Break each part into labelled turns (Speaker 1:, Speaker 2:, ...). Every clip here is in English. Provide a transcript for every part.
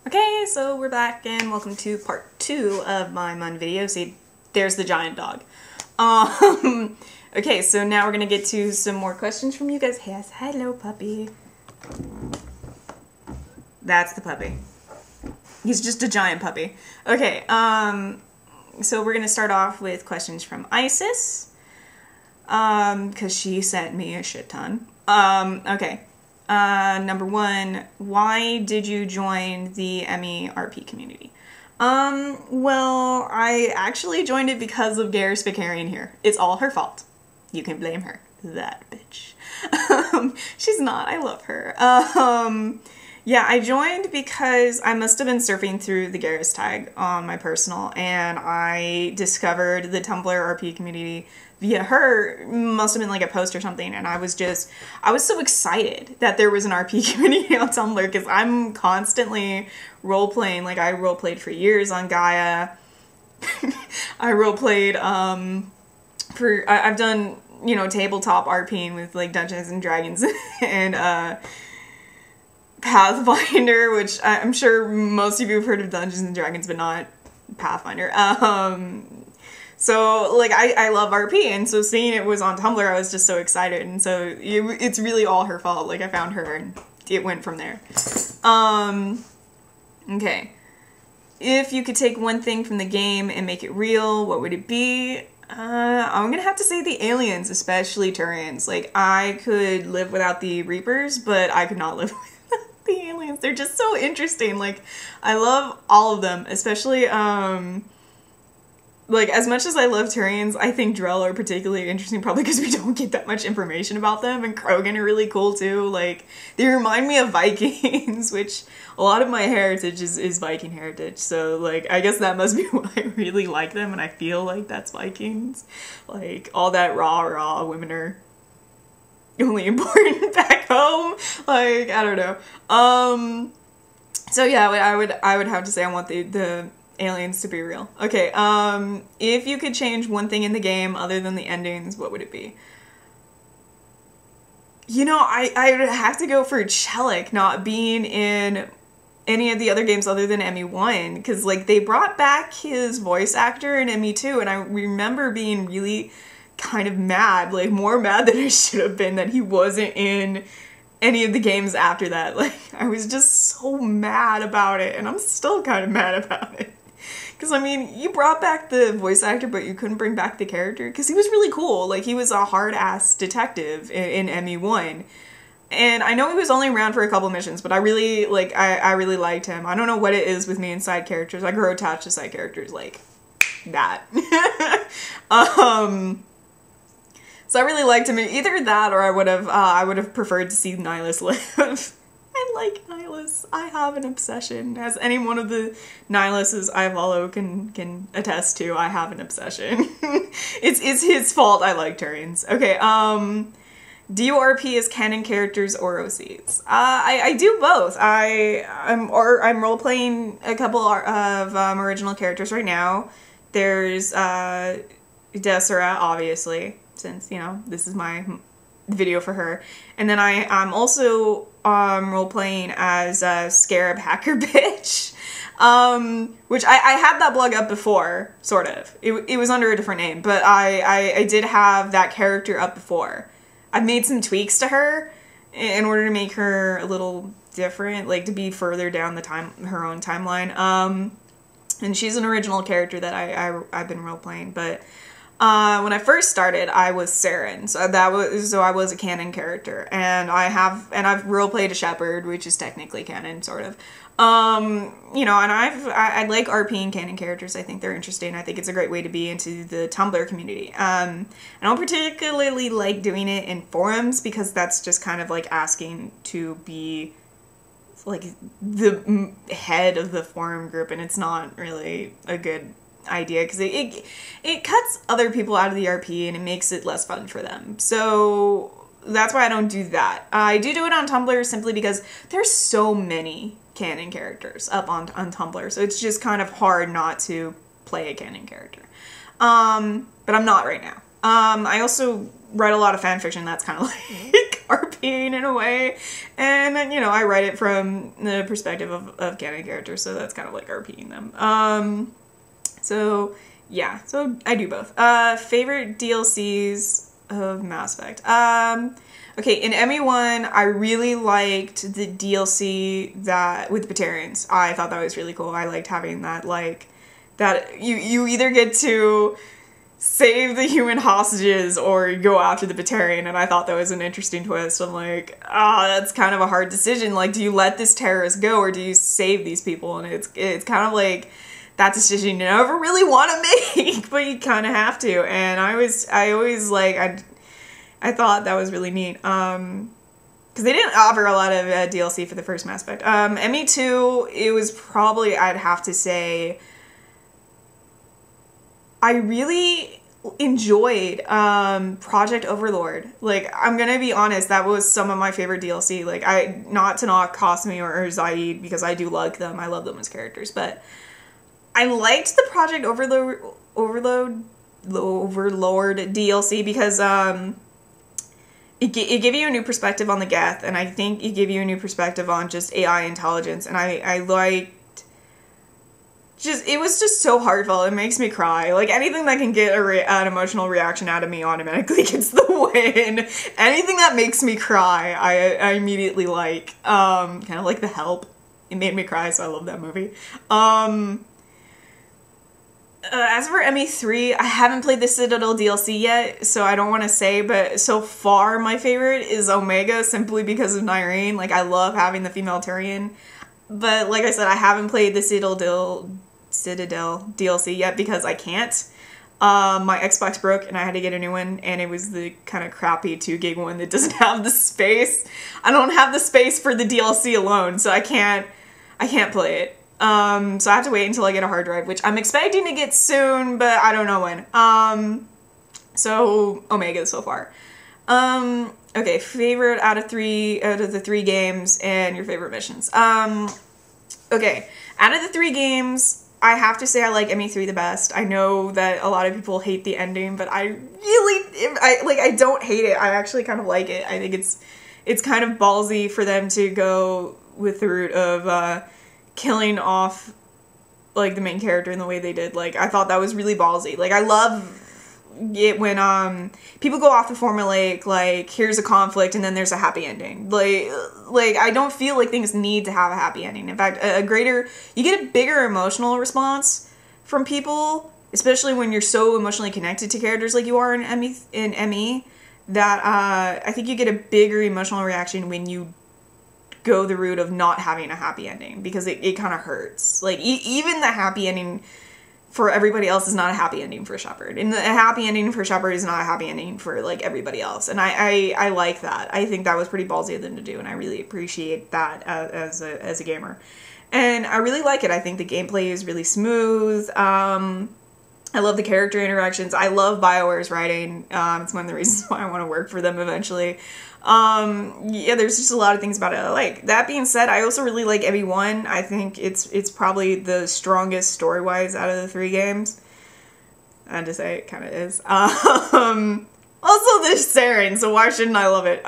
Speaker 1: Okay, so we're back and welcome to part 2 of my Mun video. See, there's the giant dog. Okay, so now we're gonna get to some more questions from you guys. Yes, hello puppy. That's the puppy. He's just a giant puppy. Okay, so we're gonna start off with questions from Isis. Because she sent me a shit ton. Okay. Number 1, why did you join the Emmy RP community? Well, I actually joined it because of Garrus Vicarian here. It's all her fault. You can blame her. That bitch. She's not. I love her. Yeah, I joined because I must have been surfing through the Garrus tag on my personal, and I discovered the Tumblr RP community via her. Must have been like a post or something, and I was so excited that there was an RP community on Tumblr, because I'm constantly role-playing. Like, I role-played for years on Gaia. I role-played, I've done, you know, tabletop RPing with, like, Dungeons and Dragons and, Pathfinder, which I'm sure most of you have heard of Dungeons and Dragons, but not Pathfinder. So, like, I love RP, and so seeing it was on Tumblr, I was just so excited, and so it's really all her fault. Like, I found her, and it went from there. Okay. If you could take one thing from the game and make it real, what would it be? I'm gonna have to say the aliens, especially Turians. Like, I could live without the Reapers, but I could not live without the aliens. They're just so interesting. Like, I love all of them, especially, like, as much as I love Turians, I think Drell are particularly interesting, probably because we don't get that much information about them, and Krogan are really cool too. Like, they remind me of Vikings, which a lot of my heritage is Viking heritage, so, like, I guess that must be why I really like them, and I feel like that's Vikings. Like, all that raw women are only important back home. Like, I don't know. So yeah, I would have to say I want the aliens to be real. Okay, if you could change one thing in the game other than the endings, what would it be? You know, I would have to go for Chelik not being in any of the other games other than ME1, because, like, they brought back his voice actor in ME2, and I remember being really kind of mad, like, more mad than I should have been that he wasn't in any of the games after that. Like, I was just so mad about it, and I'm still kind of mad about it. Because, I mean, you brought back the voice actor, but you couldn't bring back the character, because he was really cool. Like, he was a hard-ass detective in ME1. And I know he was only around for a couple missions, but I really, like, I really liked him. I don't know what it is with me and side characters. I grow attached to side characters like that. So I really liked him. Either that, or I would have preferred to see Nihilus live. I like Nihilus. I have an obsession. As any one of the Nihiluses I follow can attest to, I have an obsession. It's his fault I like Turians. Okay, do you RP as canon characters or OCs? I do both. I'm role-playing a couple of original characters right now. There's Desora, obviously, since, you know, this is my video for her. And then I'm also role-playing as Scarab Hacker Bitch, which I had that blog up before, sort of. It was under a different name, but I did have that character up before. I've made some tweaks to her in order to make her a little different, like, to be further down the her own timeline. And she's an original character that I've been role-playing, but when I first started, I was Saren, so I was a canon character, and I've role-played a shepherd, which is technically canon, sort of. You know, and I like RPing canon characters. I think they're interesting. I think it's a great way to be into the Tumblr community. I don't particularly like doing it in forums, because that's just kind of like asking to be, like, the head of the forum group, and it's not really a good idea, because it cuts other people out of the RP and it makes it less fun for them. So that's why I don't do that. I do it on Tumblr simply because there's so many canon characters up on Tumblr, so it's just kind of hard not to play a canon character. But I'm not right now. I also write a lot of fanfiction that's kind of like RPing in a way. And, you know, I write it from the perspective of canon characters, so that's kind of like RPing them. So, yeah, so I do both. Favorite DLCs of Mass Effect. Okay, in ME1, I really liked the DLC that with Batarians. I thought that was really cool. I liked having that, like, that you either get to save the human hostages or go after the Batarian, and I thought that was an interesting twist. I'm like, that's kind of a hard decision. Like, do you let this terrorist go or do you save these people? And it's kind of like that decision you never really want to make, but you kind of have to. And I thought that was really neat. Because they didn't offer a lot of DLC for the first Mass Effect. ME2, it was probably, I'd have to say, I really enjoyed Project Overlord. Like, I'm gonna be honest, that was some of my favorite DLC. Like, not to knock Cosme or Zaid, because I do like them. I love them as characters, but I liked the Project Overlord DLC because it gave you a new perspective on the Geth, and I think it gave you a new perspective on just AI intelligence, and I liked it was just so heartfelt. It makes me cry. Like, anything that can get an emotional reaction out of me automatically gets the win. Anything that makes me cry, I immediately like. Kind of like The Help. It made me cry, so I love that movie. As for ME3, I haven't played the Citadel DLC yet, so I don't want to say, but so far my favorite is Omega, simply because of Nyreen. Like, I love having the female Turian. But like I said, I haven't played the Citadel DLC yet because I can't. My Xbox broke and I had to get a new one, and it was the kind of crappy 2 gig one that doesn't have the space. I don't have the space for the DLC alone, so I can't play it. So I have to wait until I get a hard drive, which I'm expecting to get soon, but I don't know when. So Omega so far. Okay, favorite out of the 3 games and your favorite missions. Okay, out of the 3 games, I have to say I like ME3 the best. I know that a lot of people hate the ending, but I don't hate it. I actually kind of like it. I think it's kind of ballsy for them to go with the route of killing off like the main character in the way they did. Like, I thought that was really ballsy. Like, I love it when people go off the formulaic, like, here's a conflict and then there's a happy ending. Like I don't feel like things need to have a happy ending. In fact, you get a bigger emotional response from people, especially when you're so emotionally connected to characters like you are in ME, that I think you get a bigger emotional reaction when you go the route of not having a happy ending, because it kind of hurts. Like, even the happy ending for everybody else is not a happy ending for Shepard. And a happy ending for Shepard is not a happy ending for, like, everybody else. And I like that. I think that was pretty ballsy of them to do, and I really appreciate that as a gamer. And I really like it. I think the gameplay is really smooth. I love the character interactions. I love BioWare's writing. It's one of the reasons why I want to work for them eventually. Yeah, there's just a lot of things about it I like. That being said, I also really like ME1. I think it's probably the strongest story-wise out of the 3 games. I had to say, it kind of is. Also, there's Saren, so why shouldn't I love it?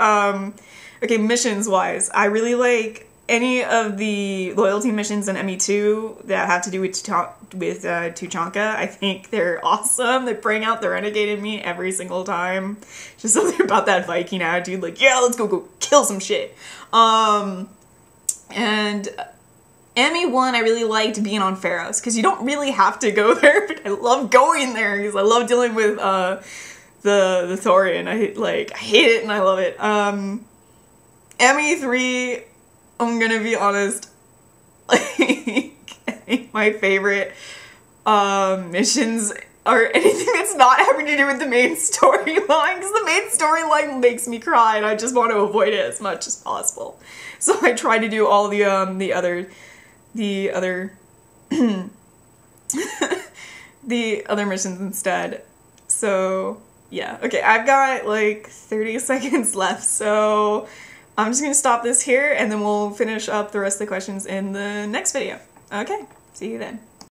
Speaker 1: Okay, missions-wise, I really like any of the loyalty missions in ME2 that have to do with Tuchanka. I think they're awesome. They bring out the renegade in me every single time. Just something about that Viking attitude, like, yeah, let's go kill some shit. And ME1, I really liked being on Pharos, because you don't really have to go there, but I love going there, because I love dealing with the Thorian. I hate it and I love it. ME3, I'm gonna be honest, like, I think my favorite missions are anything that's not having to do with the main storyline, because the main storyline makes me cry and I just want to avoid it as much as possible. So I try to do all the other the other missions instead. So yeah, okay, I've got like 30 seconds left, so I'm just gonna stop this here and then we'll finish up the rest of the questions in the next video. Okay, see you then.